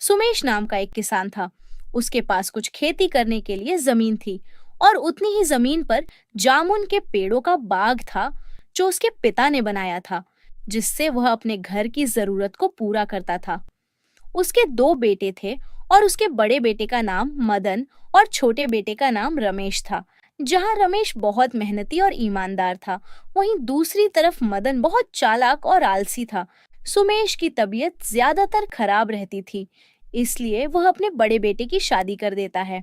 सुमेश नाम का एक किसान था। उसके पास कुछ खेती करने के लिए जमीन थी और उतनी ही जमीन पर जामुन के पेड़ों का बाग था जो उसके पिता ने बनाया था, जिससे वह अपने घर की जरूरत को पूरा करता था। उसके दो बेटे थे और उसके बड़े बेटे का नाम मदन और छोटे बेटे का नाम रमेश था। जहाँ रमेश बहुत मेहनती और ईमानदार था, वहीं दूसरी तरफ मदन बहुत चालाक और आलसी था। सुमेश की तबीयत ज्यादातर खराब रहती थी, इसलिए वह अपने बड़े बेटे की शादी कर देता है।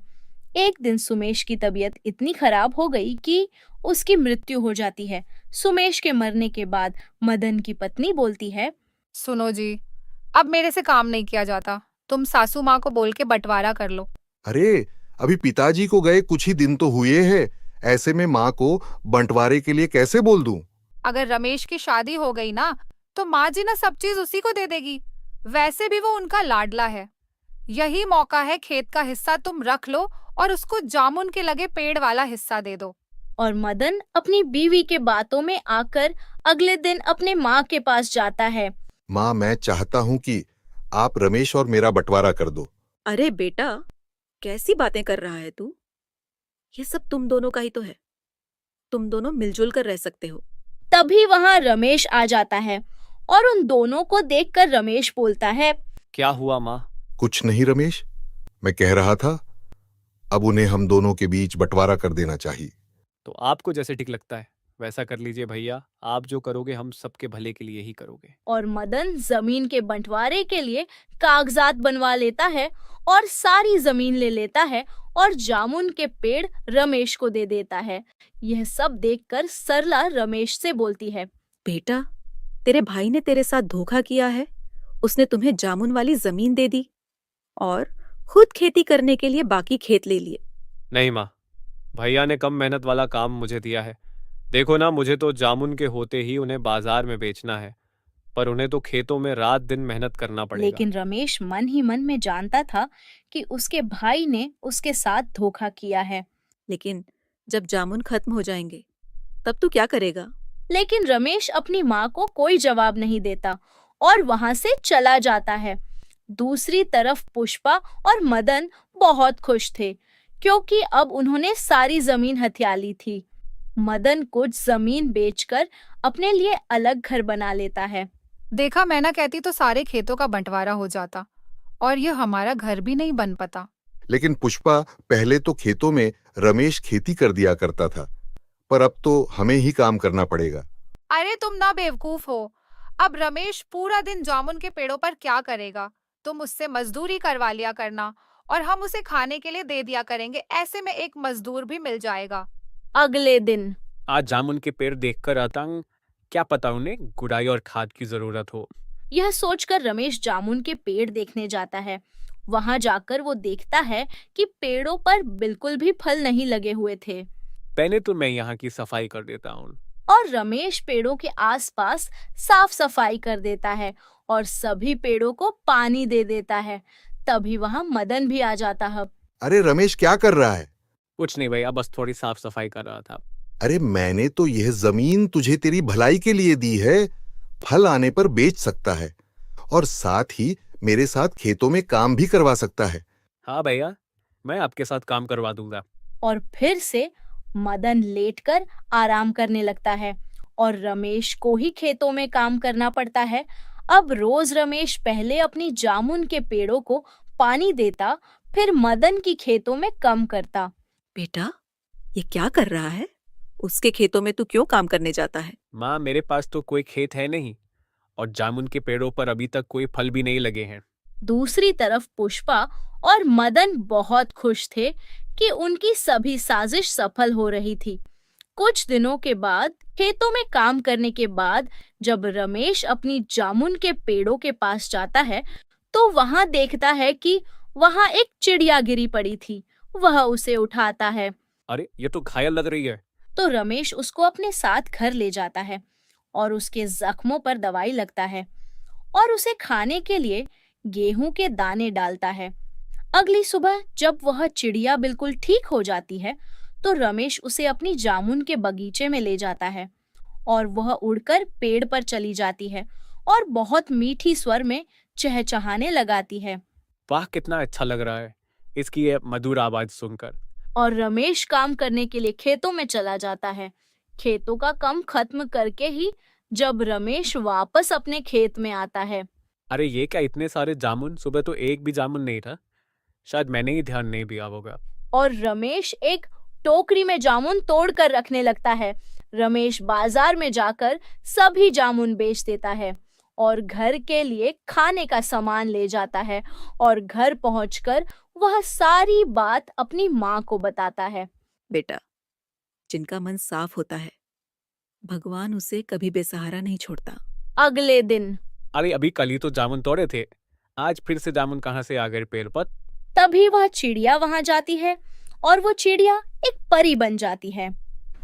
एक दिन सुमेश की तबीयत इतनी खराब हो गई कि उसकी मृत्यु हो जाती है। सुमेश के मरने के बाद मदन की पत्नी बोलती है, सुनो जी, अब मेरे से काम नहीं किया जाता। तुम सासू माँ को बोल के बंटवारा कर लो। अरे, अभी पिताजी को गए कुछ ही दिन तो हुए हैं। ऐसे में माँ को बंटवारे के लिए कैसे बोल दूं? अगर रमेश की शादी हो गई ना, तो माँ जी ना सब चीज उसी को दे देगी। वैसे भी वो उनका लाडला है। यही मौका है, खेत का हिस्सा तुम रख लो और उसको जामुन के लगे पेड़ वाला हिस्सा दे दो। और मदन अपनी बीवी के बातों में आकर अगले दिन अपने माँ के पास जाता है। माँ, मैं चाहता हूँ कि आप रमेश और मेरा बंटवारा कर दो। अरे बेटा, कैसी बातें कर रहा है तू? ये सब तुम दोनों का ही तो है। तुम दोनों मिलजुल कर रह सकते हो। तभी वहां रमेश आ जाता है और उन दोनों को देखकर रमेश बोलता है, क्या हुआ माँ? कुछ नहीं रमेश, मैं कह रहा था अब उन्हें हम दोनों के बीच बंटवारा कर देना चाहिए। तो आपको जैसे ठीक लगता है वैसा कर लीजिए भैया। आप जो करोगे हम सबके भले के लिए ही करोगे। और मदन जमीन के बंटवारे के लिए कागजात बनवा लेता है और सारी जमीन ले लेता है और जामुन के पेड़ रमेश को दे देता है। यह सब देखकर सरला रमेश से बोलती है, बेटा, तेरे भाई ने तेरे साथ धोखा किया है। उसने तुम्हें जामुन वाली जमीन दे दी और खुद खेती करने के लिए बाकी खेत ले लिए। नहीं माँ, भैया ने कम मेहनत वाला काम मुझे दिया है। देखो ना, मुझे तो जामुन के होते ही उन्हें बाजार में बेचना है, पर उन्हें तो खेतों में रात दिन मेहनत करना पड़ेगा। लेकिन रमेश मन ही मन में जानता था कि उसके भाई ने उसके साथ धोखा किया है। लेकिन जब जामुन खत्म हो जाएंगे, तब तू क्या करेगा? लेकिन रमेश अपनी माँ को कोई जवाब नहीं देता और वहां से चला जाता है। दूसरी तरफ पुष्पा और मदन बहुत खुश थे, क्योंकि अब उन्होंने सारी जमीन हथिया ली थी। मदन कुछ जमीन बेचकर अपने लिए अलग घर बना लेता है। देखा, मैं ना कहती तो सारे खेतों का बंटवारा हो जाता और ये हमारा घर भी नहीं बन पाता। लेकिन पुष्पा, पहले तो खेतों में रमेश खेती कर दिया करता था, पर अब तो हमें ही काम करना पड़ेगा। अरे तुम ना बेवकूफ हो। अब रमेश पूरा दिन जामुन के पेड़ों पर क्या करेगा? तुम उससे मजदूरी करवा लिया करना और हम उसे खाने के लिए दे दिया करेंगे। ऐसे में एक मजदूर भी मिल जाएगा। अगले दिन आज जामुन के पेड़ देखकर आता हूँ, क्या पता उन्हें गुड़ाई और खाद की जरूरत हो। यह सोचकर रमेश जामुन के पेड़ देखने जाता है। वहां जाकर वो देखता है कि पेड़ों पर बिल्कुल भी फल नहीं लगे हुए थे। पहले तो मैं यहाँ की सफाई कर देता हूँ। और रमेश पेड़ों के आसपास साफ सफाई कर देता है और सभी पेड़ों को पानी दे देता है। तभी वहां मदन भी आ जाता है। अरे रमेश, क्या कर रहा है? कुछ नहीं भैया, बस थोड़ी साफ सफाई कर रहा था। अरे, मैंने तो यह जमीन तुझे तेरी भलाई के लिए दी है। फल आने पर बेच सकता है और साथ ही मेरे साथ खेतों में काम भी करवा सकता है। हाँ भैया, मैं आपके साथ काम करवा दूंगा। और फिर से मदन लेटकर आराम करने लगता है और रमेश को ही खेतों में काम करना पड़ता है। अब रोज रमेश पहले अपनी जामुन के पेड़ों को पानी देता, फिर मदन की खेतों में काम करता। बेटा, ये क्या कर रहा है? उसके खेतों में तू क्यों काम करने जाता है? माँ, मेरे पास तो कोई खेत है नहीं और जामुन के पेड़ों पर अभी तक कोई फल भी नहीं लगे हैं। दूसरी तरफ पुष्पा और मदन बहुत खुश थे कि उनकी सभी साजिश सफल हो रही थी। कुछ दिनों के बाद खेतों में काम करने के बाद जब रमेश अपनी जामुन के पेड़ों के पास जाता है, तो वहां देखता है कि वहां एक चिड़िया गिरी पड़ी थी। वह उसे उठाता है। अरे, ये तो घायल लग रही है। तो रमेश उसको अपने साथ घर ले जाता है और उसके जख्मों पर दवाई लगता है और उसे खाने के लिए गेहूं के दाने डालता है। अगली सुबह जब वह चिड़िया बिल्कुल ठीक हो जाती है, तो रमेश उसे अपनी जामुन के बगीचे में ले जाता है और वह उड़कर पेड़ पर चली जाती है और बहुत मीठी स्वर में चहचहाने लगाती है। वाह, कितना अच्छा लग रहा है इसकी ये मधुर आवाज सुनकर। और रमेश काम करने के लिए खेतों में चला जाता है। खेतों का काम खत्म करके ही जब रमेश वापस अपने खेत में आता है, अरे ये क्या, इतने सारे जामुन! सुबह तो एक भी जामुन नहीं था। शायद मैंने ही ध्यान नहीं दिया होगा। और रमेश एक टोकरी में जामुन तोड़ कर रखने लगता है। रमेश बाजार में जाकर सभी जामुन बेच देता है और घर के लिए खाने का सामान ले जाता है और घर पहुंचकर वह सारी बात अपनी माँ को बताता है। बेटा, जिनका मन साफ होता है, भगवान उसे कभी बेसहारा नहीं छोड़ता। अगले दिन अरे अभी कल ही तो जामुन तोड़े थे, आज फिर से जामुन कहाँ से आ गए पेड़ पर? तभी वह चिड़िया वहां जाती है और वो चिड़िया एक परी बन जाती है।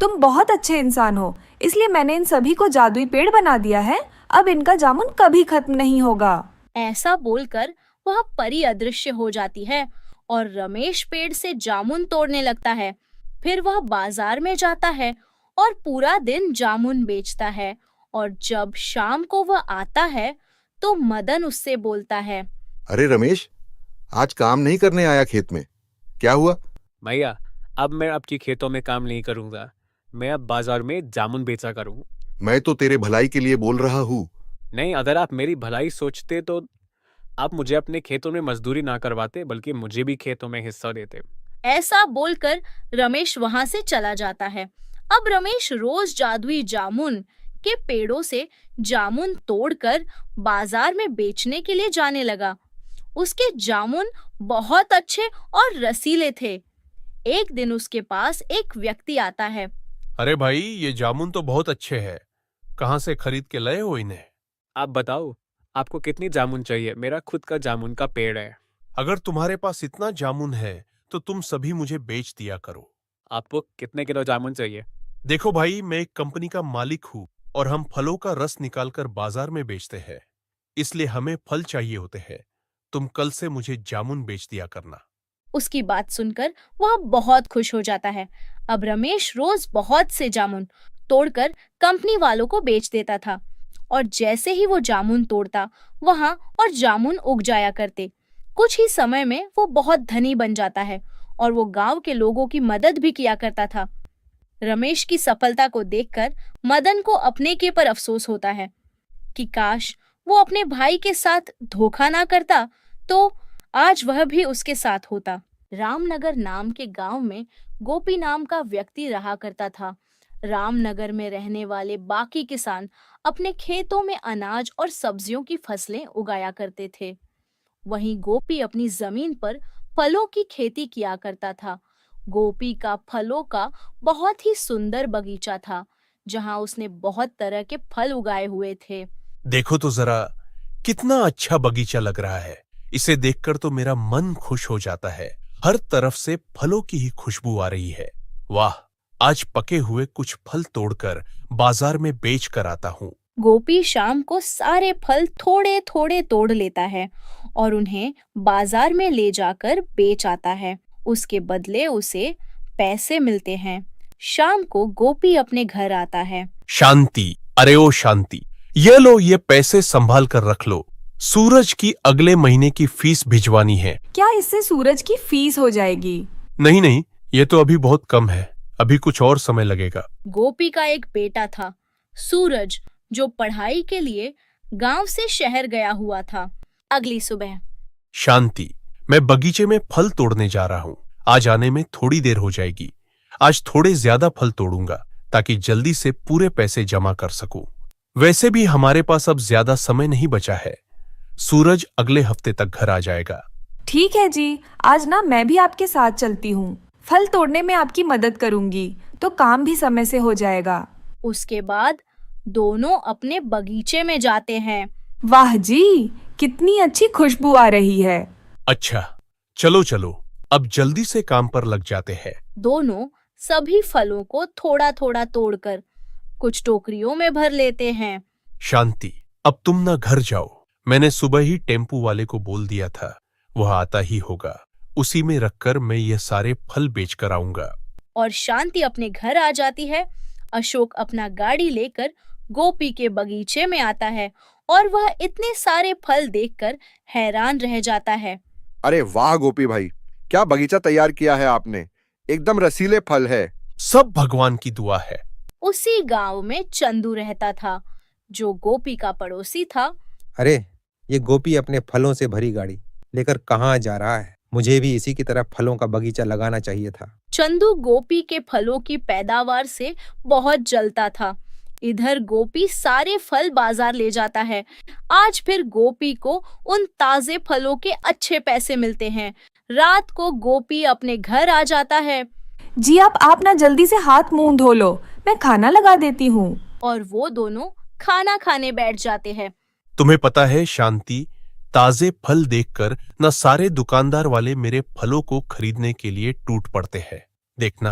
तुम बहुत अच्छे इंसान हो, इसलिए मैंने इन सभी को जादुई पेड़ बना दिया है। अब इनका जामुन कभी खत्म नहीं होगा। ऐसा बोलकर वह परी अदृश्य हो जाती है और रमेश पेड़ से जामुन तोड़ने लगता है। फिर वह बाजार में जाता है और पूरा दिन जामुन बेचता है और जब शाम को वह आता है तो मदन उससे बोलता है, अरे रमेश, आज काम नहीं करने आया खेत में? क्या हुआ? भैया, अब मैं आपकी खेतों में काम नहीं करूंगा। मैं अब बाजार में जामुन बेचा करूँ। मैं तो तेरे भलाई के लिए बोल रहा हूँ। नहीं, अगर आप मेरी भलाई सोचते तो आप मुझे अपने खेतों में मजदूरी ना करवाते, बल्कि मुझे भी खेतों में हिस्सा देते। ऐसा बोलकर रमेश वहां से चला जाता है। अब रमेश रोज जादुई जामुन के पेड़ों से जामुन तोड़कर बाजार में बेचने के लिए जाने लगा। उसके जामुन बहुत अच्छे और रसीले थे। एक दिन उसके पास एक व्यक्ति आता है। अरे भाई, ये जामुन तो बहुत अच्छे हैं। कहाँ से खरीद के लाए हो इन्हें? आप बताओ, आपको कितनी जामुन चाहिए? मेरा खुद का जामुन का पेड़ है। अगर तुम्हारे पास इतना जामुन है तो तुम सभी मुझे बेच दिया करो। आपको कितने किलो जामुन चाहिए? देखो भाई, मैं एक कंपनी का मालिक हूँ और हम फलों का रस निकालकर बाजार में बेचते हैं, इसलिए हमें फल चाहिए होते हैं। तुम कल से मुझे जामुन बेच दिया करना। उसकी बात सुनकर वह बहुत खुश हो जाता है। अब रमेश रोज बहुत से जामुन तोड़कर कंपनी वालों को बेच देता था और जैसे ही वो जामुन तोड़ता वहां और जामुन उग जाया करते। कुछ ही समय में वो बहुत धनी बन जाता है और वो गांव के लोगों की मदद भी किया करता था। रमेश की सफलता को देखकर मदन को अपने के पर अफसोस होता है कि काश वो अपने भाई के साथ धोखा ना करता तो आज वह भी उसके साथ होता। रामनगर नाम के गांव में गोपी नाम का व्यक्ति रहा करता था। रामनगर में रहने वाले बाकी किसान अपने खेतों में अनाज और सब्जियों की फसलें उगाया करते थे। वहीं गोपी अपनी जमीन पर फलों की खेती किया करता था। गोपी का फलों का बहुत ही सुंदर बगीचा था, जहां उसने बहुत तरह के फल उगाए हुए थे। देखो तो जरा, कितना अच्छा बगीचा लग रहा है। इसे देखकर तो मेरा मन खुश हो जाता है। हर तरफ से फलों की ही खुशबू आ रही है। वाह, आज पके हुए कुछ फल तोड़कर बाजार में बेच कर आता हूँ। गोपी शाम को सारे फल थोड़े थोड़े तोड़ लेता है और उन्हें बाजार में ले जाकर बेच आता है। उसके बदले उसे पैसे मिलते हैं। शाम को गोपी अपने घर आता है। शांति, अरे ओ शांति, ये लो, ये पैसे संभाल कर रख लो। सूरज की अगले महीने की फीस भिजवानी है। क्या इससे सूरज की फीस हो जाएगी? नहीं नहीं, ये तो अभी बहुत कम है, अभी कुछ और समय लगेगा। गोपी का एक बेटा था, सूरज, जो पढ़ाई के लिए गांव से शहर गया हुआ था। अगली सुबह शांति, मैं बगीचे में फल तोड़ने जा रहा हूँ। आज आने में थोड़ी देर हो जाएगी। आज थोड़े ज्यादा फल तोड़ूंगा ताकि जल्दी से पूरे पैसे जमा कर सकूं। वैसे भी हमारे पास अब ज्यादा समय नहीं बचा है। सूरज अगले हफ्ते तक घर आ जाएगा। ठीक है जी, आज ना मैं भी आपके साथ चलती हूँ। फल तोड़ने में आपकी मदद करूंगी तो काम भी समय से हो जाएगा। उसके बाद दोनों अपने बगीचे में जाते हैं। वाह जी, कितनी अच्छी खुशबू आ रही है। अच्छा, चलो चलो, अब जल्दी से काम पर लग जाते हैं। दोनों सभी फलों को थोड़ा थोड़ा तोड़कर कुछ टोकरियों में भर लेते हैं। शांति, अब तुम ना घर जाओ। मैंने सुबह ही टेम्पू वाले को बोल दिया था, वह आता ही होगा। उसी में रखकर मैं ये सारे फल बेच कर आऊंगा। और शांति अपने घर आ जाती है। अशोक अपना गाड़ी लेकर गोपी के बगीचे में आता है और वह इतने सारे फल देखकर हैरान रह जाता है। अरे वाह गोपी भाई, क्या बगीचा तैयार किया है आपने। एकदम रसीले फल है। सब भगवान की दुआ है। उसी गांव में चंदू रहता था, जो गोपी का पड़ोसी था। अरे ये गोपी अपने फलों से भरी गाड़ी लेकर कहाँ जा रहा है? मुझे भी इसी की तरह फलों का बगीचा लगाना चाहिए था। चंदू गोपी के फलों की पैदावार से बहुत जलता था। इधर गोपी सारे फल बाजार ले जाता है। आज फिर गोपी को उन ताजे फलों के अच्छे पैसे मिलते हैं। रात को गोपी अपने घर आ जाता है जी आप ना जल्दी से हाथ मुंह धो लो, मैं खाना लगा देती हूँ। और वो दोनों खाना खाने बैठ जाते हैं। तुम्हें पता है शांति, ताजे फल देखकर न सारे दुकानदार वाले मेरे फलों को खरीदने के लिए टूट पड़ते हैं। देखना,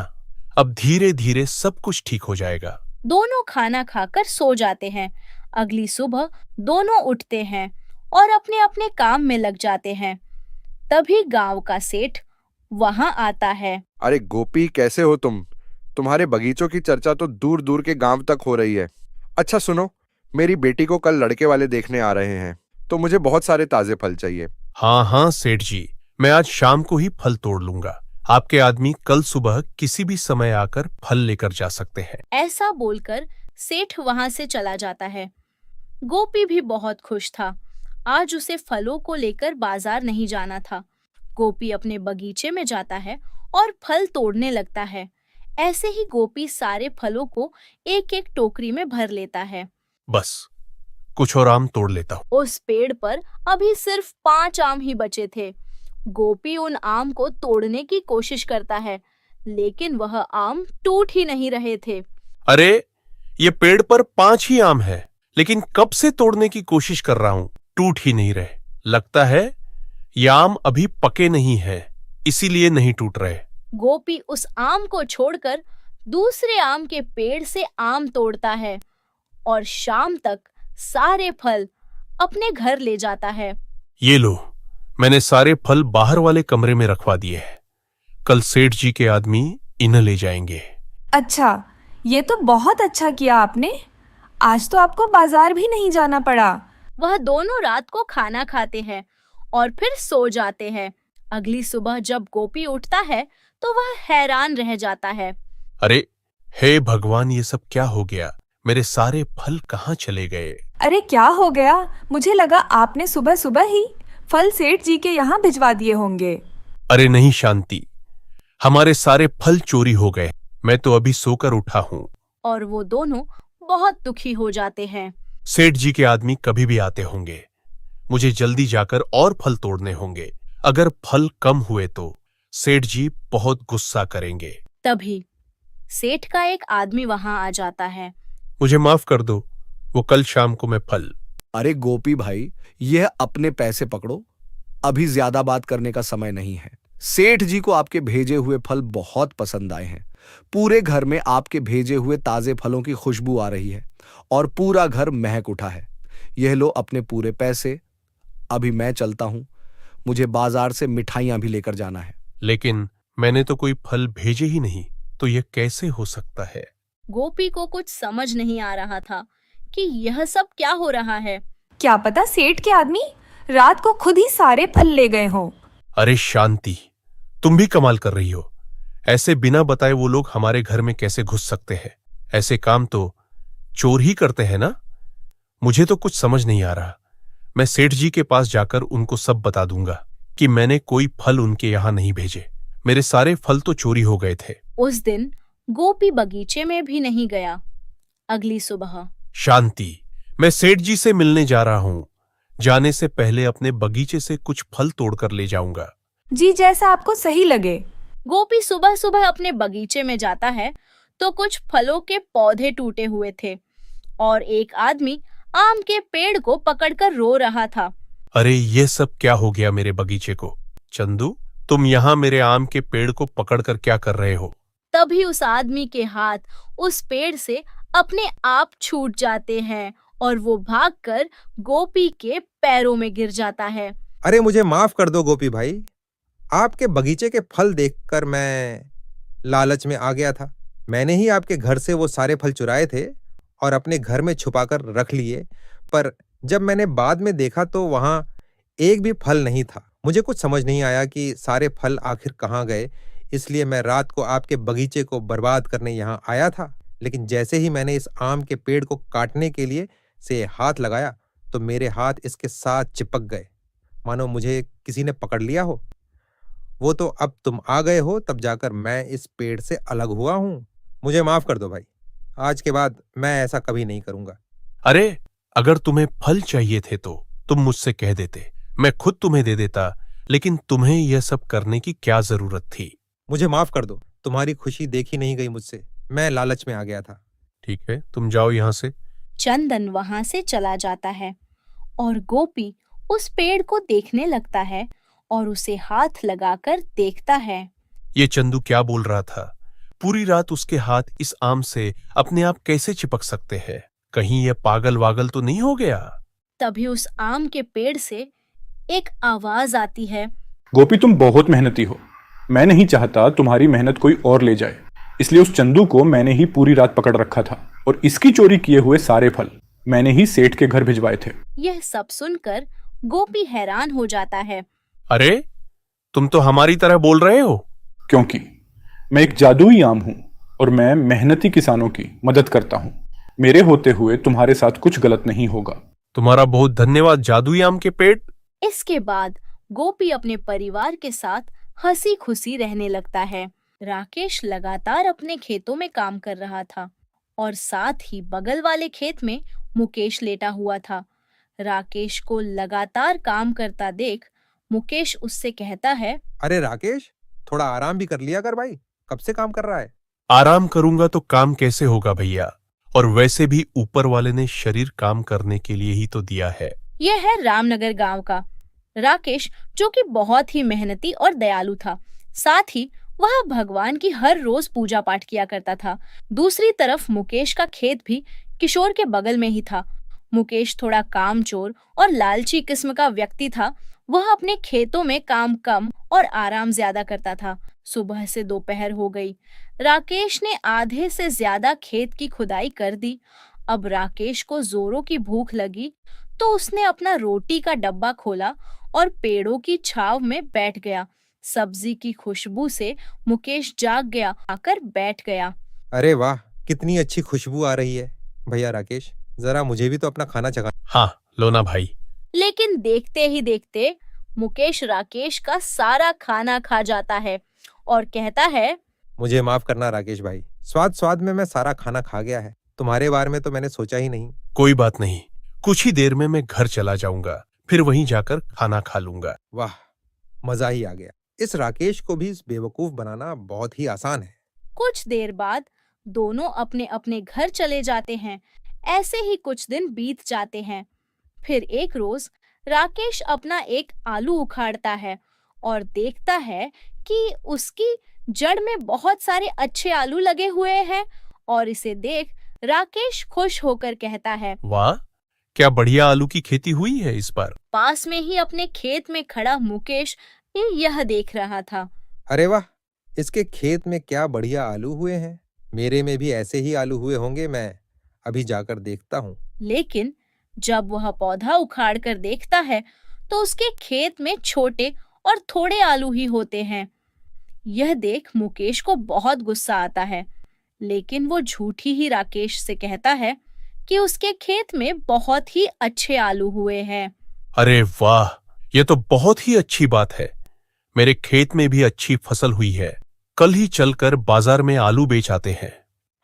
अब धीरे धीरे सब कुछ ठीक हो जाएगा। दोनों खाना खाकर सो जाते हैं। अगली सुबह दोनों उठते हैं और अपने अपने काम में लग जाते हैं। तभी गांव का सेठ वहां आता है। अरे गोपी, कैसे हो तुम? तुम्हारे बगीचों की चर्चा तो दूर दूर के गांव तक हो रही है। अच्छा सुनो, मेरी बेटी को कल लड़के वाले देखने आ रहे हैं, तो मुझे बहुत सारे ताजे फल चाहिए। हाँ हाँ सेठ जी, मैं आज शाम को ही फल तोड़ लूंगा। आपके आदमी कल सुबह किसी भी समय आकर फल लेकर जा सकते हैं। ऐसा बोलकर सेठ वहां से चला जाता है। गोपी भी बहुत खुश था। आज उसे फलों को लेकर बाजार नहीं जाना था। गोपी अपने बगीचे में जाता है और फल तोड़ने लगता है। ऐसे ही गोपी सारे फलों को एक एक टोकरी में भर लेता है। बस कुछ और आम तोड़ लेता हूँ। उस पेड़ पर अभी सिर्फ 5 आम ही बचे थे। गोपी उन आम को तोड़ने की कोशिश करता है, लेकिन वह आम टूट ही नहीं रहे थे। अरे ये पेड़ पर 5 ही आम है, लेकिन कब से तोड़ने की कोशिश कर रहा हूँ, टूट ही नहीं रहे। लगता है ये आम अभी पके नहीं है, इसीलिए नहीं टूट रहे। गोपी उस आम को छोड़कर दूसरे आम के पेड़ से आम तोड़ता है और शाम तक सारे फल अपने घर ले जाता है। ये लो, मैंने सारे फल बाहर वाले कमरे में रखवा दिए हैं। कल सेठ जी के आदमी इन्हें ले जाएंगे। अच्छा, ये तो बहुत अच्छा किया आपने। आज तो आपको बाजार भी नहीं जाना पड़ा। वह दोनों रात को खाना खाते हैं और फिर सो जाते हैं। अगली सुबह जब गोपी उठता है तो वह हैरान रह जाता है। अरे हे भगवान, ये सब क्या हो गया? मेरे सारे फल कहाँ चले गए? अरे क्या हो गया? मुझे लगा आपने सुबह सुबह ही फल सेठ जी के यहाँ भिजवा दिए होंगे। अरे नहीं शांति, हमारे सारे फल चोरी हो गए। मैं तो अभी सोकर उठा हूँ। और वो दोनों बहुत दुखी हो जाते हैं। सेठ जी के आदमी कभी भी आते होंगे। मुझे जल्दी जाकर और फल तोड़ने होंगे। अगर फल कम हुए तो सेठ जी बहुत गुस्सा करेंगे। तभी सेठ का एक आदमी वहां आ जाता है। मुझे माफ कर दो, वो कल शाम को मैं फल। अरे गोपी भाई, यह अपने पैसे पकड़ो। अभी ज्यादा बात करने का समय नहीं है। सेठ जी को आपके भेजे हुए फल बहुत पसंद आए हैं। पूरे घर में आपके भेजे हुए ताजे फलों की खुशबू आ रही है और पूरा घर महक उठा है। यह लो अपने पूरे पैसे। अभी मैं चलता हूं, मुझे बाजार से मिठाइयां भी लेकर जाना है। लेकिन मैंने तो कोई फल भेजे ही नहीं, तो यह कैसे हो सकता है? गोपी को कुछ समझ नहीं आ रहा था कि यह सब क्या हो रहा है। क्या पता सेठ के आदमी रात को खुद ही सारे फल ले गए हों। अरे शांति, तुम भी कमाल कर रही हो। ऐसे बिना बताए वो लोग हमारे घर में कैसे घुस सकते हैं? ऐसे काम तो चोर ही करते हैं ना? मुझे तो कुछ समझ नहीं आ रहा। मैं सेठ जी के पास जाकर उनको सब बता दूंगा कि मैंने कोई फल उनके यहाँ नहीं भेजे। मेरे सारे फल तो चोरी हो गए थे। उस दिन गोपी बगीचे में भी नहीं गया। अगली सुबह शांति, मैं सेठ जी से मिलने जा रहा हूँ। जाने से पहले अपने बगीचे से कुछ फल तोड़कर ले जाऊंगा। जी जैसा आपको सही लगे। गोपी सुबह सुबह अपने बगीचे में जाता है तो कुछ फलों के पौधे टूटे हुए थे और एक आदमी आम के पेड़ को पकड़कर रो रहा था। अरे ये सब क्या हो गया मेरे बगीचे को? चंदू, तुम यहाँ मेरे आम के पेड़ को पकड़कर क्या कर रहे हो? तभी उस आदमी के हाथ उस पेड़ से अपने आप छूट जाते हैं और वो भागकर गोपी के पैरों में गिर जाता है। अरे मुझे माफ कर दो गोपी भाई, आपके बगीचे के फल देखकर मैं लालच में आ गया था। मैंने ही आपके घर से वो सारे फल चुराए थे और अपने घर में छुपाकर रख लिए, पर जब मैंने बाद में देखा तो वहां एक भी फल नहीं था। मुझे कुछ समझ नहीं आया कि सारे फल आखिर कहाँ गए, इसलिए मैं रात को आपके बगीचे को बर्बाद करने यहाँ आया था। लेकिन जैसे ही मैंने इस आम के पेड़ को काटने के लिए से हाथ लगाया तो मेरे हाथ इसके साथ चिपक गए, मानो मुझे किसी ने पकड़ लिया हो। वो तो अब तुम आ गए हो तब जाकर मैं इस पेड़ से अलग हुआ हूँ। मुझे माफ कर दो भाई, आज के बाद मैं ऐसा कभी नहीं करूंगा। अरे, अगर तुम्हें फल चाहिए थे तो तुम मुझसे कह देते, मैं खुद तुम्हें दे देता। लेकिन तुम्हें यह सब करने की क्या जरूरत थी? मुझे माफ कर दो, तुम्हारी खुशी देखी नहीं गई मुझसे, मैं लालच में आ गया था। ठीक है, तुम जाओ यहाँ से। चंदन वहां से चला जाता है और गोपी उस पेड़ को देखने लगता है और उसे हाथ लगाकर देखता है। ये चंदू क्या बोल रहा था? पूरी रात उसके हाथ इस आम से अपने आप कैसे चिपक सकते हैं? कहीं यह पागल वागल तो नहीं हो गया? तभी उस आम के पेड़ से एक आवाज आती है। गोपी, तुम बहुत मेहनती हो। मैं नहीं चाहता तुम्हारी मेहनत कोई और ले जाए, इसलिए उस चंदू को मैंने ही पूरी रात पकड़ रखा था और इसकी चोरी किए हुए सारे फल मैंने ही सेठ के घर भिजवाए थे। यह सब सुनकर गोपी हैरान हो जाता है। अरे, तुम तो हमारी तरह बोल रहे हो। क्योंकि मैं एक जादुई आम हूं और मैं मेहनती किसानों की मदद करता हूं। मेरे होते हुए तुम्हारे साथ कुछ गलत नहीं होगा। तुम्हारा बहुत धन्यवाद जादुई आम के पेड़। इसके बाद गोपी अपने परिवार के साथ हंसी खुशी रहने लगता है। राकेश लगातार अपने खेतों में काम कर रहा था और साथ ही बगल वाले खेत में मुकेश लेटा हुआ था। राकेश को लगातार काम करता देख मुकेश उससे कहता है, अरे राकेश, थोड़ा आराम भी कर लिया कर भाई, कब से काम कर रहा है? आराम करूंगा तो काम कैसे होगा भैया? और वैसे भी ऊपर वाले ने शरीर काम करने के लिए ही तो दिया है। यह है रामनगर गांव का राकेश, जो कि बहुत ही मेहनती और दयालु था। साथ ही वह भगवान की हर रोज पूजा पाठ किया करता था। दूसरी तरफ मुकेश का खेत भी किशोर के बगल में ही था। मुकेश थोड़ा कामचोर और लालची किस्म का व्यक्ति था। वह अपने खेतों में काम कम और आराम ज्यादा करता था। सुबह से दोपहर हो गई। राकेश ने आधे से ज्यादा खेत की खुदाई कर दी। अब राकेश को जोरों की भूख लगी तो उसने अपना रोटी का डब्बा खोला और पेड़ों की छांव में बैठ गया। सब्जी की खुशबू से मुकेश जाग गया, आकर बैठ गया। अरे वाह, कितनी अच्छी खुशबू आ रही है। भैया राकेश, जरा मुझे भी तो अपना खाना चखा। हाँ, लो ना भाई। लेकिन देखते ही देखते मुकेश राकेश का सारा खाना खा जाता है और कहता है, मुझे माफ करना राकेश भाई, स्वाद स्वाद में मैं सारा खाना खा गया है। तुम्हारे बारे में तो मैंने सोचा ही नहीं। कोई बात नहीं, कुछ ही देर में मैं घर चला जाऊंगा, फिर वहीं जाकर खाना खा लूंगा। वाह, मजा ही आ गया। इस राकेश को भी बेवकूफ बनाना बहुत ही आसान है। कुछ देर बाद दोनों अपने अपने घर चले जाते हैं। ऐसे ही कुछ दिन बीत जाते हैं। फिर एक रोज राकेश अपना एक आलू उखाड़ता है और देखता है कि उसकी जड़ में बहुत सारे अच्छे आलू लगे हुए हैं और इसे देख राकेश खुश होकर कहता है, वाह, क्या बढ़िया आलू की खेती हुई है इस बार। पास में ही अपने खेत में खड़ा मुकेश यह देख रहा था। अरे वाह, इसके खेत में क्या बढ़िया आलू हुए हैं। मेरे में भी ऐसे ही आलू हुए होंगे, मैं अभी जाकर देखता हूँ। लेकिन जब वह पौधा उखाड़ कर देखता है तो उसके खेत में छोटे और थोड़े आलू ही होते हैं। यह देख मुकेश को बहुत गुस्सा आता है, लेकिन वो झूठी ही राकेश से कहता है कि उसके खेत में बहुत ही अच्छे आलू हुए हैं। अरे वाह, ये तो बहुत ही अच्छी बात है। मेरे खेत में भी अच्छी फसल हुई है। कल ही चलकर बाजार में आलू बेच आते हैं।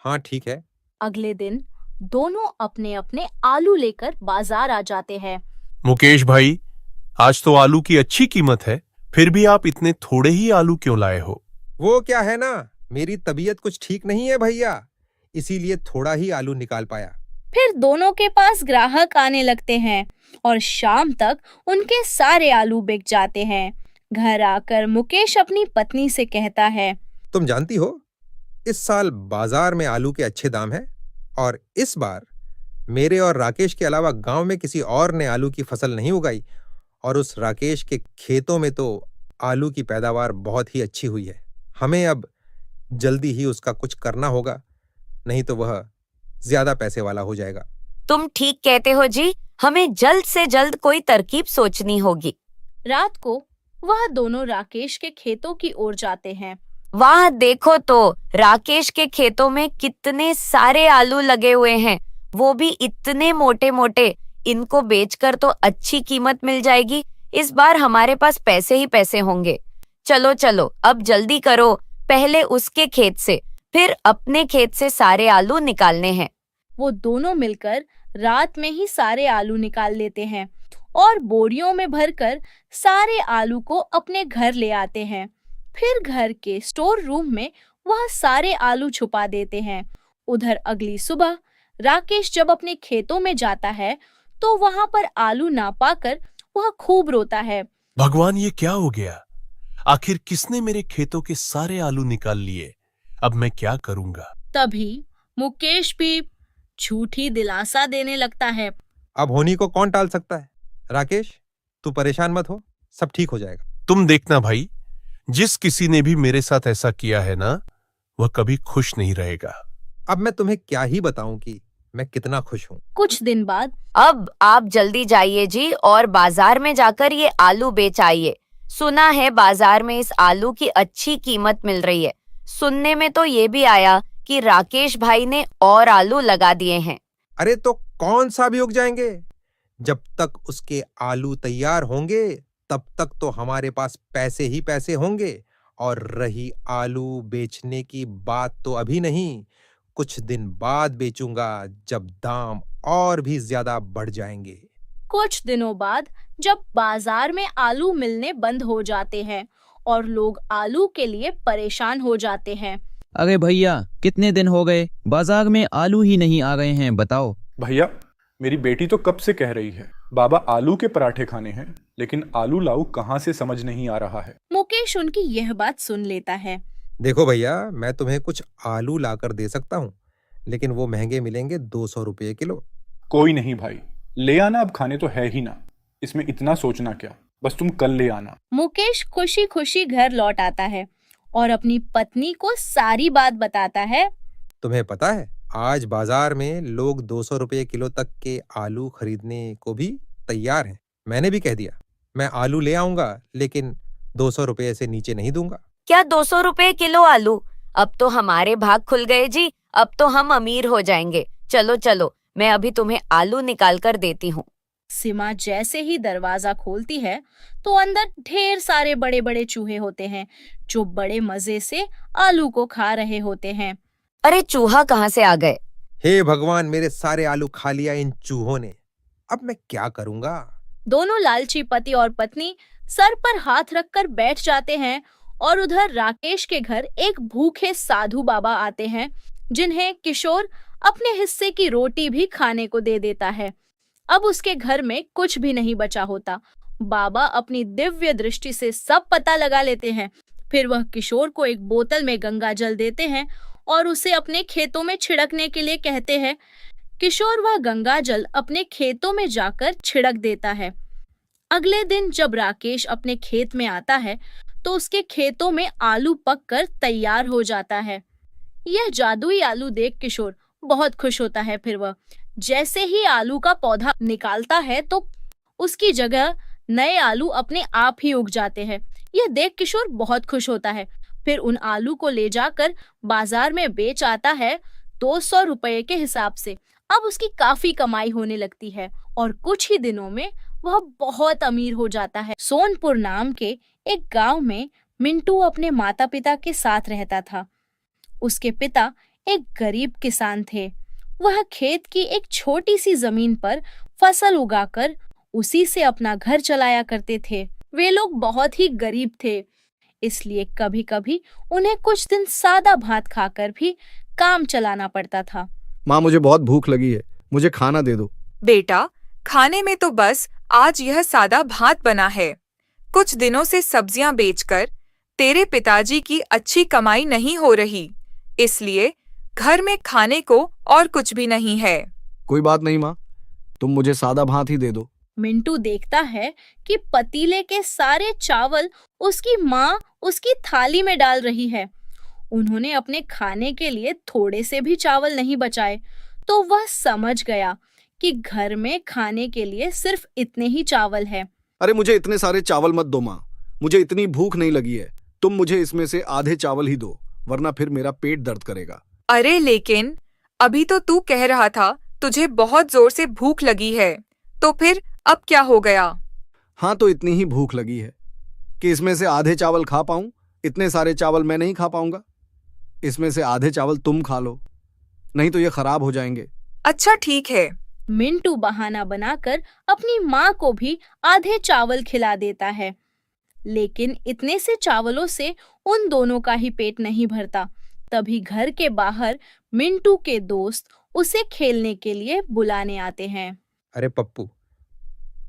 हाँ ठीक है। अगले दिन दोनों अपने अपने आलू लेकर बाजार आ जाते हैं। मुकेश भाई, आज तो आलू की अच्छी कीमत है, फिर भी आप इतने थोड़े ही आलू क्यों लाए हो? वो क्या है ना, मेरी तबीयत कुछ ठीक नहीं है भैया, इसीलिए थोड़ा ही आलू निकाल पाया। फिर दोनों के पास ग्राहक आने लगते हैं और शाम तक उनके सारे आलू बिक जाते हैं। घर आकर मुकेश अपनी पत्नी से कहता है, तुम जानती हो, इस साल बाजार में आलू के अच्छे दाम हैं और इस बार मेरे और राकेश के अलावा गांव में किसी और ने आलू की फसल नहीं उगाई और उस राकेश के खेतों में तो आलू की पैदावार बहुत ही अच्छी हुई है। हमें अब जल्दी ही उसका कुछ करना होगा, नहीं तो वह ज्यादा पैसे वाला हो जाएगा। तुम ठीक कहते हो जी, हमें जल्द से जल्द कोई तरकीब सोचनी होगी। रात को वह दोनों राकेश के खेतों की ओर जाते हैं। वहाँ देखो तो राकेश के खेतों में कितने सारे आलू लगे हुए हैं, वो भी इतने मोटे मोटे। इनको बेचकर तो अच्छी कीमत मिल जाएगी। इस बार हमारे पास पैसे ही पैसे होंगे। चलो चलो अब जल्दी करो, पहले उसके खेत से फिर अपने खेत से सारे आलू निकालने हैं। वो दोनों मिलकर रात में ही सारे आलू निकाल लेते हैं और बोरियों में भरकर सारे आलू को अपने घर ले आते हैं। फिर घर के स्टोर रूम में वह सारे आलू छुपा देते हैं। उधर अगली सुबह राकेश जब अपने खेतों में जाता है तो वहां पर आलू ना पाकर वह खूब रोता है। भगवान, ये क्या हो गया? आखिर किसने मेरे खेतों के सारे आलू निकाल लिए? अब मैं क्या करूंगा? तभी मुकेश भी झूठी दिलासा देने लगता है। अब होनी को कौन टाल सकता है? राकेश, तू परेशान मत हो, सब ठीक हो जाएगा। तुम देखना भाई, जिस किसी ने भी मेरे साथ ऐसा किया है ना, वह कभी खुश नहीं रहेगा। अब मैं तुम्हें क्या ही बताऊं कि मैं कितना खुश हूँ। कुछ दिन बाद अब आप जल्दी जाइए जी और बाजार में जाकर ये आलू बेच आइए। सुना है बाजार में इस आलू की अच्छी कीमत मिल रही है। सुनने में तो ये भी आया कि राकेश भाई ने और आलू लगा दिए हैं। अरे तो कौन सा भी उग जाएंगे? जब तक उसके आलू तैयार होंगे तब तक तो हमारे पास पैसे ही पैसे होंगे। और रही आलू बेचने की बात तो अभी नहीं, कुछ दिन बाद बेचूंगा जब दाम और भी ज्यादा बढ़ जाएंगे। कुछ दिनों बाद जब बाजार में आलू मिलने बंद हो जाते हैं और लोग आलू के लिए परेशान हो जाते हैं। अरे भैया, कितने दिन हो गए बाजार में आलू ही नहीं आ रहे हैं, बताओ। भैया, मेरी बेटी तो कब से कह रही है बाबा आलू के पराठे खाने हैं, लेकिन आलू लाऊ कहाँ से समझ नहीं आ रहा है। मुकेश उनकी यह बात सुन लेता है। देखो भैया, मैं तुम्हें कुछ आलू लाकर दे सकता हूँ, लेकिन वो महंगे मिलेंगे 200 रुपये किलो। कोई नहीं भाई, ले आना, अब खाने तो है ही ना, इसमें इतना सोचना क्या, बस तुम कल ले आना। मुकेश खुशी खुशी घर लौट आता है और अपनी पत्नी को सारी बात बताता है। तुम्हें पता है, आज बाजार में लोग 200 रुपये किलो तक के आलू खरीदने को भी तैयार हैं। मैंने भी कह दिया मैं आलू ले आऊंगा, लेकिन 200 रुपये से नीचे नहीं दूंगा। क्या 200 रुपए किलो आलू? अब तो हमारे भाग खुल गए जी, अब तो हम अमीर हो जाएंगे। चलो चलो, मैं अभी तुम्हें आलू निकाल कर देती हूँ। सीमा जैसे ही दरवाजा खोलती है तो अंदर ढेर सारे बड़े बड़े चूहे होते हैं जो बड़े मजे से आलू को खा रहे होते हैं। अरे चूहा कहाँ से आ गए? हे भगवान, मेरे सारे आलू खा लिया इन चूहों ने, अब मैं क्या करूंगा? दोनों लालची पति और पत्नी सर पर हाथ रखकर बैठ जाते हैं और उधर राकेश के घर एक भूखे साधु बाबा आते हैं जिन्हें किशोर अपने हिस्से की रोटी भी खाने को दे देता है। अब उसके घर में कुछ भी नहीं बचा होता। बाबा अपनी दिव्य दृष्टि से सब पता लगा लेते हैं। फिर वह किशोर को एक बोतल में गंगा जल देते हैं और उसे अपने खेतों में छिड़कने के लिए कहते हैं। किशोर वह गंगा जल अपने खेतों में जाकर छिड़क देता है। अगले दिन जब राकेश अपने खेत में आता है तो उसके खेतों में आलू पककर तैयार हो जाता है। यह जादुई आलू देख किशोर बहुत खुश होता है। फिर वह जैसे ही आलू का पौधा निकालता है तो उसकी जगह नए आलू अपने आप ही उग जाते हैं। यह देख किशोर बहुत खुश होता है। फिर उन आलू को ले जाकर बाजार में बेच आता है 200 रुपये के हिसाब से। अब उसकी काफी कमाई होने लगती है और कुछ ही दिनों में वह बहुत अमीर हो जाता है। सोनपुर नाम के एक गांव में मिंटू अपने माता पिता के साथ रहता था। उसके पिता एक गरीब किसान थे। वह खेत की एक छोटी सी जमीन पर फसल उगाकर उसी से अपना घर चलाया करते थे। वे लोग बहुत ही गरीब थे, इसलिए कभी कभी उन्हें कुछ दिन सादा भात खाकर भी काम चलाना पड़ता था। माँ, मुझे बहुत भूख लगी है, मुझे खाना दे दो। बेटा, खाने में तो बस आज यह सादा भात बना है। कुछ दिनों से सब्जियां बेचकर तेरे पिताजी की अच्छी कमाई नहीं हो रही, इसलिए घर में खाने को और कुछ भी नहीं है। कोई बात नहीं माँ, तुम मुझे सादा भात ही दे दो। मिंटू देखता है कि पतीले के सारे चावल उसकी माँ उसकी थाली में डाल रही है। उन्होंने अपने खाने के लिए थोड़े से भी चावल नहीं बचाए, तो वह समझ गया कि घर में खाने के लिए सिर्फ इतने ही चावल है। अरे मुझे इतने सारे चावल मत दो माँ, मुझे इतनी भूख नहीं लगी है। तुम मुझे इसमें से आधे चावल ही दो, वरना फिर मेरा पेट दर्द करेगा। अरे लेकिन अभी तो तू कह रहा था तुझे बहुत जोर से भूख लगी है, तो फिर अब क्या हो गया? हाँ, तो इतनी ही भूख लगी है कि इसमें से आधे चावल खा पाऊं। इतने सारे चावल मैं नहीं खा पाऊंगा। इसमें से आधे चावल तुम खा लो, नहीं तो ये खराब हो जाएंगे। अच्छा ठीक है। मिंटू बहाना बनाकर अपनी माँ को भी आधे चावल खिला देता है, लेकिन इतने से चावलों से उन दोनों का ही पेट नहीं भरता। तभी घर के बाहर मिंटू के दोस्त उसे खेलने के लिए बुलाने आते हैं। अरे पप्पू,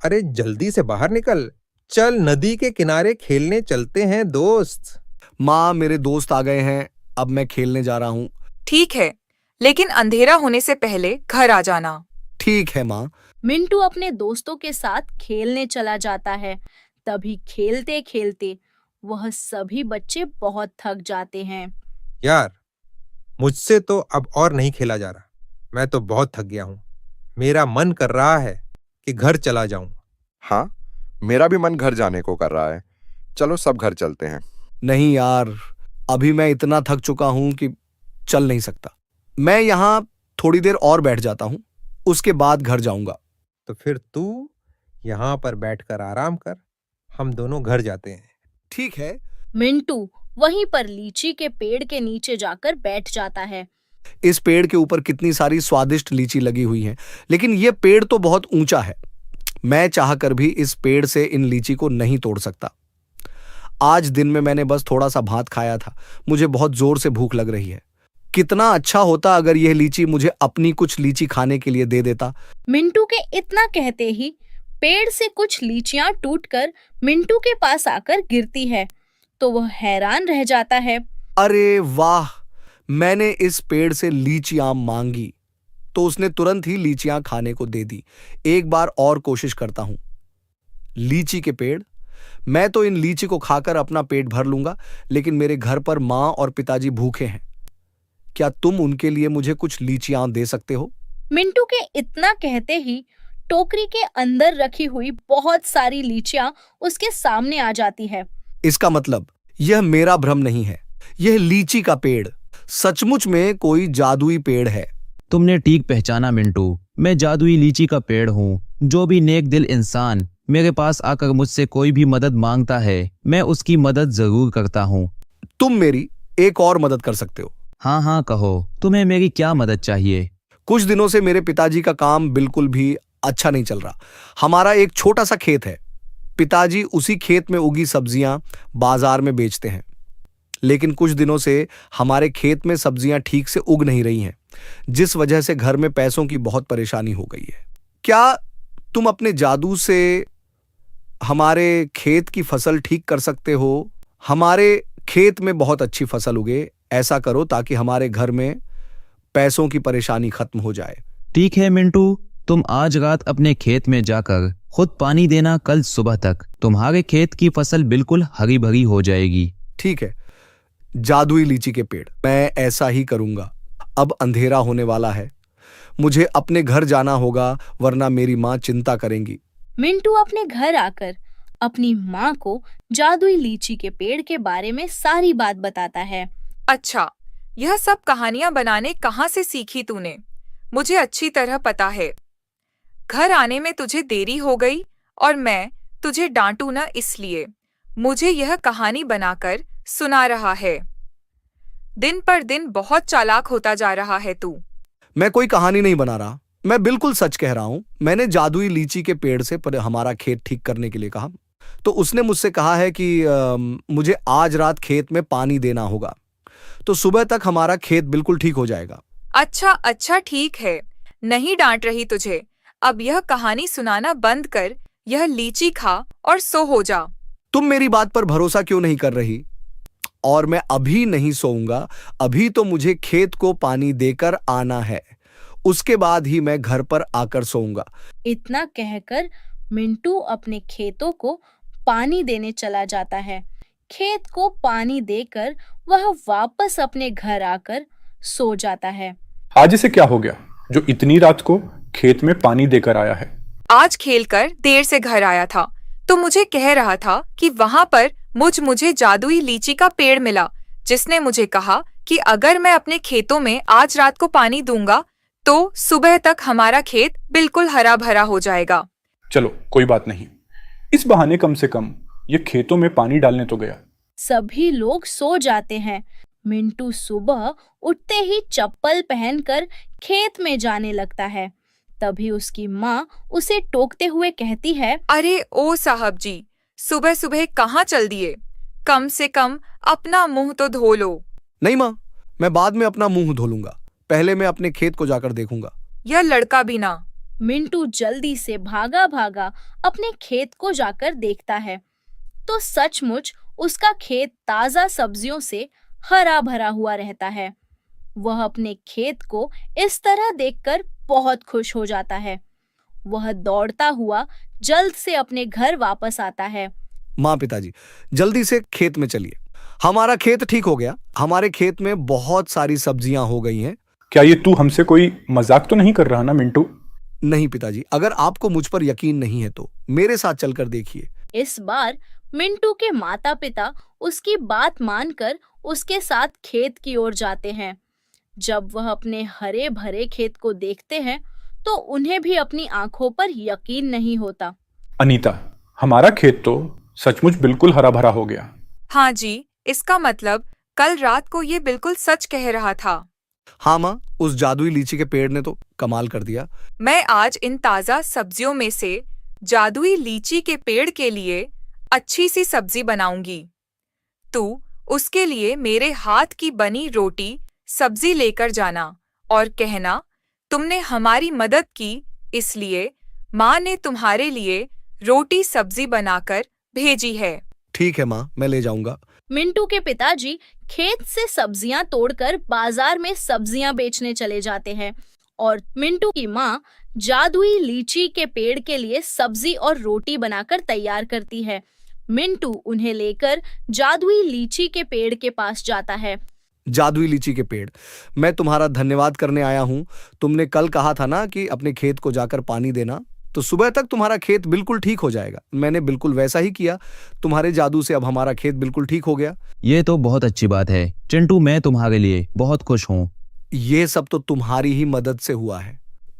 अरे जल्दी से बाहर निकल, चल नदी के किनारे खेलने चलते हैं दोस्त। माँ, मेरे दोस्त आ गए हैं, अब मैं खेलने जा रहा हूँ। ठीक है, लेकिन अंधेरा होने से पहले घर आ जाना। ठीक है माँ। मिंटू अपने दोस्तों के साथ खेलने चला जाता है। तभी खेलते खेलते वह सभी बच्चे बहुत थक जाते हैं। यार, मुझसे तो अब और नहीं खेला जा रहा, मैं तो बहुत थक गया हूँ। मेरा मन कर रहा है कि घर चला जाऊं। हाँ, मेरा भी मन घर जाने को कर रहा है। चलो सब घर चलते हैं। नहीं यार, अभी मैं इतना थक चुका हूं कि चल नहीं सकता। मैं यहाँ थोड़ी देर और बैठ जाता हूँ, उसके बाद घर जाऊंगा। तो फिर तू यहाँ पर बैठकर आराम कर, हम दोनों घर जाते हैं। ठीक है। मिंटू वहीं पर लीची के पेड़ के नीचे जाकर बैठ जाता है। इस पेड़ के ऊपर कितनी सारी स्वादिष्ट लीची लगी हुई हैं, लेकिन यह पेड़ तो बहुत ऊंचा है। मैं चाहकर भी इस पेड़ से इन लीची को नहीं तोड़ सकता। आज दिन में मैंने बस थोड़ा सा भात खाया था, मुझे बहुत जोर से भूख लग रही है। कितना अच्छा होता अगर यह लीची मुझे अपनी कुछ लीची खाने के लिए दे देता। मिंटू के इतना कहते ही पेड़ से कुछ लीचियां टूटकर मिंटू के पास आकर गिरती है, तो वह हैरान रह जाता है। अरे वाह, मैंने इस पेड़ से लीचियां मांगी तो उसने तुरंत ही लीचियां खाने को दे दी। एक बार और कोशिश करता हूं। लीची के पेड़, मैं तो इन लीची को खाकर अपना पेट भर लूंगा, लेकिन मेरे घर पर मां और पिताजी भूखे हैं। क्या तुम उनके लिए मुझे कुछ लीचियां दे सकते हो? मिंटू के इतना कहते ही टोकरी के अंदर रखी हुई बहुत सारी लीचियां उसके सामने आ जाती है। इसका मतलब यह मेरा भ्रम नहीं है, यह लीची का पेड़ सचमुच में कोई जादुई पेड़ है। तुमने ठीक पहचाना मिंटू, मैं जादुई लीची का पेड़ हूँ। जो भी नेक दिल इंसान मेरे पास आकर मुझसे कोई भी मदद मांगता है, मैं उसकी मदद जरूर करता हूँ। तुम मेरी एक और मदद कर सकते हो। हाँ हाँ कहो, तुम्हें मेरी क्या मदद चाहिए? कुछ दिनों से मेरे पिताजी का काम बिल्कुल भी अच्छा नहीं चल रहा। हमारा एक छोटा सा खेत है, पिताजी उसी खेत में उगी सब्जियां बाजार में बेचते हैं, लेकिन कुछ दिनों से हमारे खेत में सब्जियां ठीक से उग नहीं रही हैं, जिस वजह से घर में पैसों की बहुत परेशानी हो गई है। क्या तुम अपने जादू से हमारे खेत की फसल ठीक कर सकते हो? हमारे खेत में बहुत अच्छी फसल उगे, ऐसा करो ताकि हमारे घर में पैसों की परेशानी खत्म हो जाए। ठीक है मिंटू, तुम आज रात अपने खेत में जाकर खुद पानी देना। कल सुबह तक तुम्हारे खेत की फसल बिल्कुल हरी भरी हो जाएगी। ठीक है जादुई लीची के पेड़, मैं ऐसा ही करूंगा। अब अंधेरा होने वाला है, मुझे अपने घर जाना होगा, वरना मेरी माँ चिंता करेंगी। मिंटू अपने घर आकर अपनी माँ को जादुई लीची के पेड़ के बारे में सारी बात बताता है। अच्छा, यह सब कहानियां बनाने कहाँ से सीखी तूने? मुझे अच्छी तरह पता है। घर आने में तुझे देरी हो गई और मैं तुझे डांटू न, इसलिए मुझे यह कहानी बनाकर सुना रहा है। दिन पर दिन बहुत चालाक होता जा रहा है तू। मैं कोई कहानी नहीं बना रहा, मैं बिल्कुल सच कह रहा हूं। मैंने जादुई लीची के पेड़ से हमारा खेत ठीक करने के लिए कहा, तो उसने मुझसे कहा है कि मुझे आज रात खेत में पानी देना होगा, तो सुबह तक हमारा खेत बिल्कुल ठीक हो जाएगा। अच्छा ठीक है, नहीं डांट रही तुझे। अब यह कहानी सुनाना बंद कर, यह लीची खा और सो हो जा। तुम मेरी बात पर भरोसा क्यों नहीं कर रही? और मैं अभी नहीं सोऊंगा, अभी तो मुझे खेत को पानी देकर आना है, उसके बाद ही मैं घर पर आकर सोऊंगा। इतना कहकर मिंटू अपने खेतों को पानी देने चला जाता है। खेत को पानी देकर वह वापस अपने घर आकर सो जाता है। आज इसे क्या हो गया जो इतनी रात को खेत में पानी देकर आया है? आज खेलकर देर से घर आया था, तो मुझे कह रहा था कि वहां पर मुझे जादुई लीची का पेड़ मिला, जिसने मुझे कहा कि अगर मैं अपने खेतों में आज रात को पानी दूंगा तो सुबह तक हमारा खेत बिल्कुल हरा भरा हो जाएगा। चलो कोई बात नहीं, इस बहाने कम से कम ये खेतों में पानी डालने तो गया। सभी लोग सो जाते हैं। मिंटू सुबह उठते ही चप्पल पहनकर खेत में जाने लगता है। तभी उसकी माँ उसे टोकते हुए कहती है, अरे ओ साहब जी, सुबह सुबह कहाँ चल दिए? कम से कम अपना मुंह तो धो लो। नहीं माँ, मैं बाद में अपना मुंह धो लूंगा, पहले मैं अपने खेत को जाकर देखूंगा। यह लड़का भी ना। मिंटू जल्दी से भागा भागा अपने खेत को जाकर देखता है तो सचमुच उसका खेत ताजा सब्जियों से हरा भरा हुआ रहता है। वह अपने खेत को इस तरह देखकर बहुत खुश हो जाता है। वह दौड़ता हुआ जल्द से अपने घर वापस आता है। माँ पिताजी, जल्दी से खेत में चलिए, हमारा खेत ठीक हो गया। हमारे खेत में बहुत सारी सब्जियां हो गई हैं। क्या ये तू हमसे कोई मजाक तो नहीं कर रहा ना मिंटू? नहीं पिताजी, अगर आपको मुझ पर यकीन नहीं है तो मेरे साथ चलकर देखिए। इस बार मिंटू के माता पिता उसकी बात मानकर उसके साथ खेत की ओर जाते हैं। जब वह अपने हरे भरे खेत को देखते हैं तो उन्हें भी अपनी आंखों पर यकीन नहीं होता। अनीता, हमारा खेत तो सचमुच बिल्कुल हरा भरा हो गया। हाँ जी, इसका मतलब कल रात को ये बिल्कुल सच कह रहा था। हाँ माँ, उस जादुई लीची के पेड़ ने तो कमाल कर दिया। मैं आज इन ताजा सब्जियों में से जादुई लीची के पेड़ के लिए अच्छी सी सब्जी बनाऊंगी। तू उसके लिए मेरे हाथ की बनी रोटी सब्जी लेकर जाना और कहना तुमने हमारी मदद की, इसलिए माँ ने तुम्हारे लिए रोटी सब्जी बनाकर भेजी है। ठीक है माँ, मैं ले जाऊंगा। मिंटू के पिताजी खेत से सब्जियां तोड़कर बाजार में सब्जियां बेचने चले जाते हैं और मिंटू की माँ जादुई लीची के पेड़ के लिए सब्जी और रोटी बनाकर तैयार करती है। मिंटू उन्हें लेकर जादुई लीची के पेड़ के पास जाता है। जादुई लीची के पेड़, मैं तुम्हारा धन्यवाद करने आया हूँ। तुमने कल कहा था ना कि अपने खेत को जाकर पानी देना, तो सुबह तक तुम्हारा खेत बिल्कुल ठीक हो जाएगा। मैंने बिल्कुल वैसा ही किया। तुम्हारे जादू से अब हमारा खेत बिल्कुल ठीक हो गया। ये तो बहुत अच्छी बात है चिंटू, मैं तुम्हारे लिए बहुत खुश हूँ। ये सब तो तुम्हारी ही मदद से हुआ है।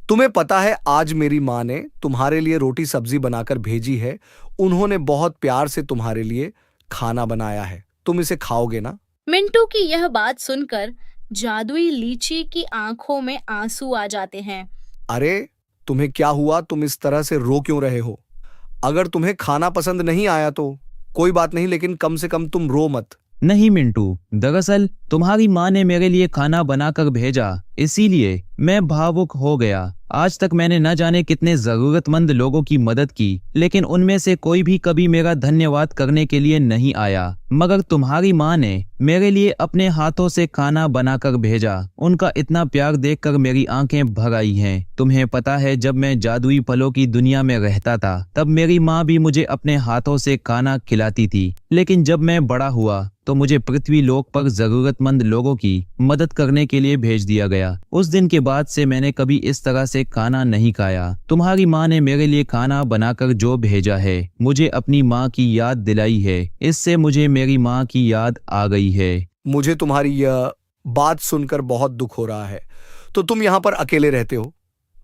तुम्हें पता है, आज मेरी माँ ने तुम्हारे लिए रोटी सब्जी बनाकर भेजी है। उन्होंने बहुत प्यार से तुम्हारे लिए खाना बनाया है। तुम इसे खाओगे ना? मिंटू की यह बात सुनकर जादुई लीची की आंखों में आंसू आ जाते हैं। अरे तुम्हें क्या हुआ? तुम इस तरह से रो क्यों रहे हो? अगर तुम्हें खाना पसंद नहीं आया तो कोई बात नहीं, लेकिन कम से कम तुम रो मत। नहीं मिंटू, दरअसल तुम्हारी माँ ने मेरे लिए खाना बनाकर भेजा, इसीलिए मैं भावुक हो गया। आज तक मैंने न जाने कितने जरूरतमंद लोगों की मदद की, लेकिन उनमें से कोई भी कभी मेरा धन्यवाद करने के लिए नहीं आया। मगर तुम्हारी माँ ने मेरे लिए अपने हाथों से खाना बनाकर भेजा। उनका इतना प्यार देखकर मेरी आंखें भर आई हैं। तुम्हें पता है, जब मैं जादुई फलों की दुनिया में रहता था तब मेरी माँ भी मुझे अपने हाथों से खाना खिलाती थी। लेकिन जब मैं बड़ा हुआ तो मुझे पृथ्वी लोक पर जरूरतमंद लोगों की मदद करने के लिए भेज दिया गया। उस दिन के बाद से मैंने कभी इस तरह से खाना नहीं खाया। तुम्हारी माँ ने मेरे लिए खाना बनाकर जो भेजा है, मुझे अपनी माँ की याद दिलाई है। इससे मुझे मेरी माँ की याद आ गई है। मुझे तुम्हारी यह बात सुनकर बहुत दुख हो रहा है। तो तुम यहाँ पर अकेले रहते हो?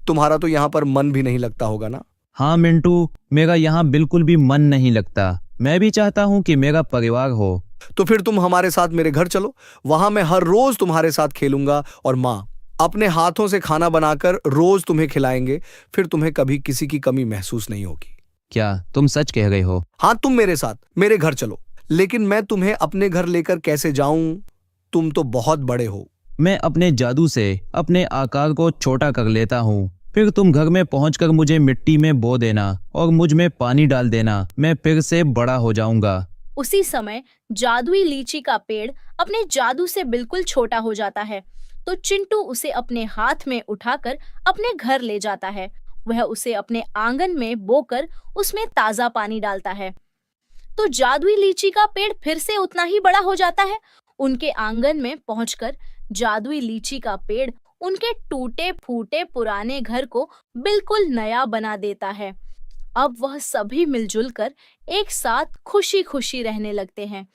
तुम्हारा तो यहाँ पर मन भी नहीं लगता होगा ना? हाँ मिंटू, मेरा यहाँ बिल्कुल भी मन नहीं लगता। मैं भी चाहता हूँ कि मेरा परिवार हो। तो फिर तुम हमारे साथ मेरे घर चलो, वहां मैं हर रोज तुम्हारे साथ खेलूंगा और माँ अपने हाथों से खाना बनाकर रोज तुम्हें खिलाएंगे। फिर तुम्हें कभी किसी की कमी महसूस नहीं होगी। क्या तुम सच कह रहे हो? हाँ, तुम मेरे साथ मेरे घर चलो। लेकिन मैं तुम्हें अपने घर लेकर कैसे जाऊं? तुम तो बहुत बड़े हो। मैं अपने जादू से अपने आकार को छोटा कर लेता हूँ। फिर तुम घर में पहुंचकर मुझे मिट्टी में बो देना और मुझ में पानी डाल देना। मैं फिर से बड़ा हो जाऊंगा। उसी समय जादुई लीची का पेड़ अपने जादू से बिल्कुल छोटा हो जाता है। तो चिंटू उसे अपने हाथ में उठाकर अपने घर ले जाता है। वह उसे अपने आंगन में बोकर उसमें ताजा पानी डालता है। तो जादुई लीची का पेड़ फिर से उतना ही बड़ा हो जाता है। उनके आंगन में पहुंचकर जादुई लीची का पेड़ उनके टूटे फूटे पुराने घर को बिल्कुल नया बना देता है। अब वह सभी मिलजुल कर एक साथ खुशी खुशी रहने लगते हैं।